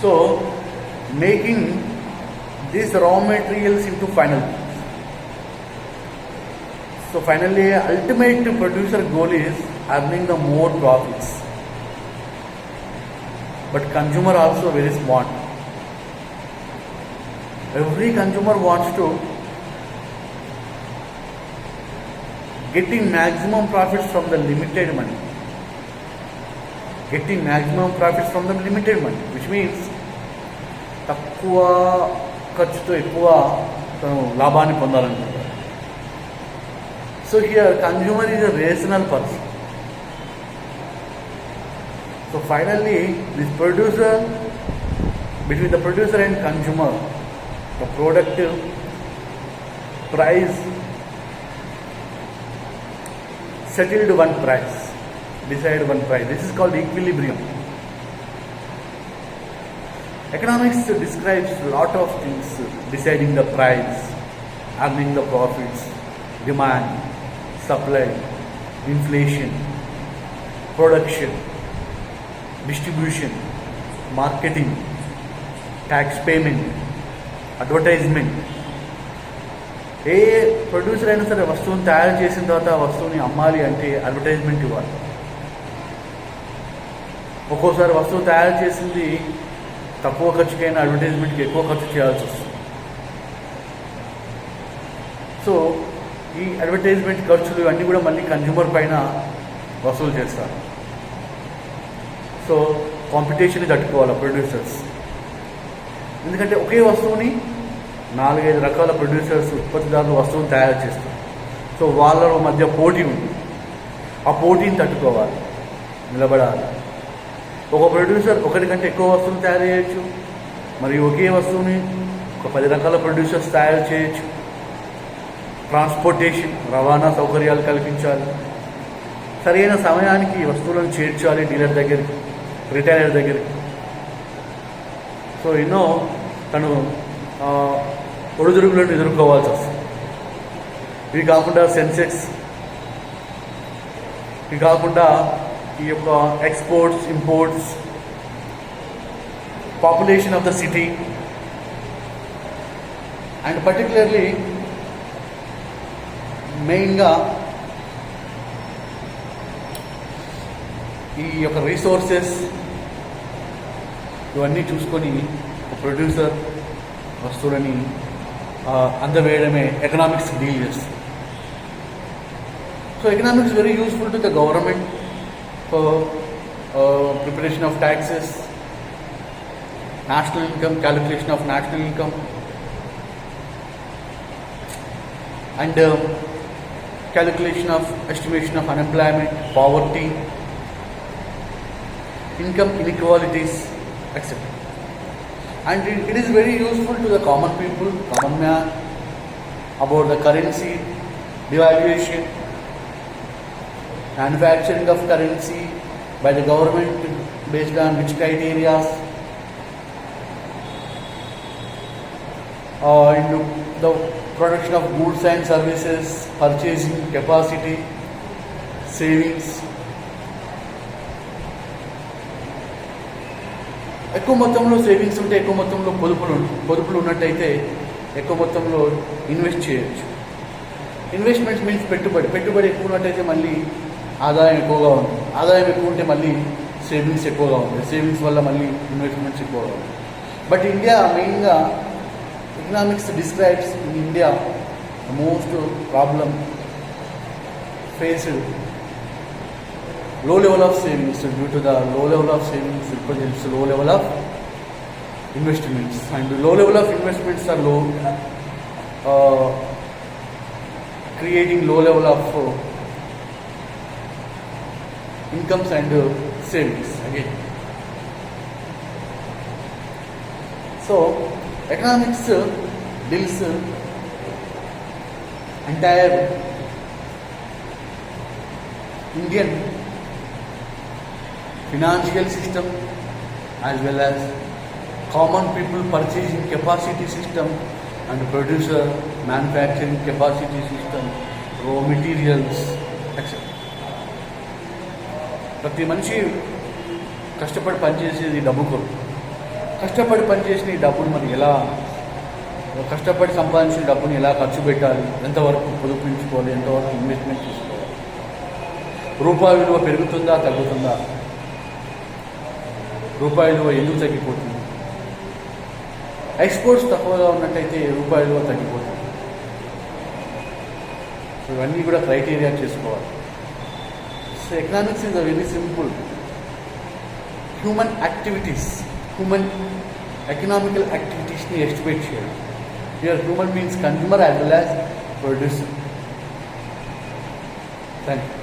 So making these raw materials into final goods. So finally, ultimate producer goal is earning the more profits. But consumer also very smart. Every consumer wants to getting maximum profits from the limited money. Getting maximum profits from the limited money, which means తక్కువ ఖర్చుతో ఎక్కువ లాభాన్ని పొందాలనుకుంటారు. So here consumer is a rational person. So finally this producer, between the producer and consumer, the product price settled one price, decide one price. This is called equilibrium. Economics describes a lot of things: deciding the price, earning the profits, demand, supply, inflation, production, distribution, marketing, tax payment, advertisement. A producer అయినా సరే వస్తువుని తయారు చేసిన తర్వాత ఆ వస్తువుని అమ్మాలి అంటే అడ్వర్టైజ్మెంట్ ఇవ్వాలి. ఒక్కోసారి వస్తువు తయారు చేసింది తక్కువ ఖర్చుకైనా అడ్వర్టైజ్మెంట్కి ఎక్కువ ఖర్చు చేయాల్సి వస్తుంది. సో ఈ అడ్వర్టైజ్మెంట్ ఖర్చులు ఇవన్నీ కూడా మళ్ళీ కన్జ్యూమర్ పైన వసూలు చేస్తారు. సో కాంపిటీషన్ తట్టుకోవాలి ప్రొడ్యూసర్స్. ఎందుకంటే ఒకే వస్తువుని 4-5 రకాల ప్రొడ్యూసర్స్, ఉత్పత్తిదారులు వస్తువుని తయారు చేస్తారు. సో వాళ్ళ మధ్య పోటీ ఉంది. ఆ పోటీని తట్టుకోవాలి, నిలబడాలి. ఒక ప్రొడ్యూసర్ ఒకటి కంటే ఎక్కువ వస్తువులు తయారు చేయొచ్చు, మరియు ఒకే వస్తువుని ఒక 10 రకాల ప్రొడ్యూసర్స్ తయారు చేయొచ్చు. ట్రాన్స్పోర్టేషన్, రవాణా సౌకర్యాలు కల్పించాలి. సరైన సమయానికి వస్తువులను చేర్చాలి డీలర్ దగ్గరికి, రిటైలర్ దగ్గరికి. సో ఎన్నో తను ఒడిదుడుకులను ఎదుర్కోవాల్సి వస్తుంది. ఇవి కాకుండా సెన్సెక్స్, ఇవి కాకుండా ఈ యొక్క exports, imports, population of the city, and particularly మెయిన్గా ఈ యొక్క రీసోర్సెస్ ఇవన్నీ చూసుకొని ప్రొడ్యూసర్ వస్తువులని అందవేయడమే ఎకనామిక్స్ డీల్ చేస్తుంది. So economics very useful to the government for preparation of taxes, national income, calculation of national income, and calculation of estimation of unemployment, poverty, income inequalities, etc. And it is very useful to the common people, common man, about the currency, devaluation, manufacturing of currency by the government based on which criteria, into the production of goods and services, purchasing capacity, savings. ఎక్కువ మొత్తంలో savings ఉంటే, ఎక్కువ మొత్తంలో పొదుపులు ఉన్నట్టయితే ఎక్కువ మొత్తంలో invest చేయొచ్చు. ఇన్వెస్ట్మెంట్స్ మీన్స్ పెట్టుబడి ఎక్కువ ఉన్నట్టయితే మళ్ళీ ఆదాయం ఎక్కువగా ఉంటుంది. ఆదాయం ఎక్కువ ఉంటే మళ్ళీ సేవింగ్స్ ఎక్కువగా ఉంటాయి. సేవింగ్స్ వల్ల మళ్ళీ ఇన్వెస్ట్మెంట్స్ ఎక్కువగా ఉంటాయి. బట్ ఇండియా మెయిన్గా economics describes in India the most problem faced low level of savings. So due to the low level of savings, it produces low level of investments, and low level of investments are low, creating low level of incomes and savings again. So economics deals entire Indian financial system as well as common people purchasing capacity system and producer manufacturing capacity system, raw materials, etc. ప్రతి మనిషి కష్టపడి పనిచేసేది డబ్బు కొరకు. కష్టపడి పనిచేసిన ఈ డబ్బును మరి ఎలా, కష్టపడి సంపాదించిన డబ్బుని ఎలా ఖర్చు పెట్టాలి, ఎంతవరకు పొదుపుంచుకోవాలి, ఎంతవరకు ఇన్వెస్ట్మెంట్ చేసుకోవాలి, రూపాయి విలువ పెరుగుతుందా తగ్గుతుందా, రూపాయి విలువ ఎందుకు తగ్గిపోతుంది, ఎక్స్పోర్ట్స్ తక్కువగా ఉన్నట్టయితే రూపాయి విలువ తగ్గిపోతుంది. సో ఇవన్నీ కూడా క్రైటీరియా చేసుకోవాలి. So economics is a very simple. Human activities, human economical యాక్టివిటీస్ని ఎస్టిమేట్ చేయడం. Here human means consumer as well as producer. Thank you.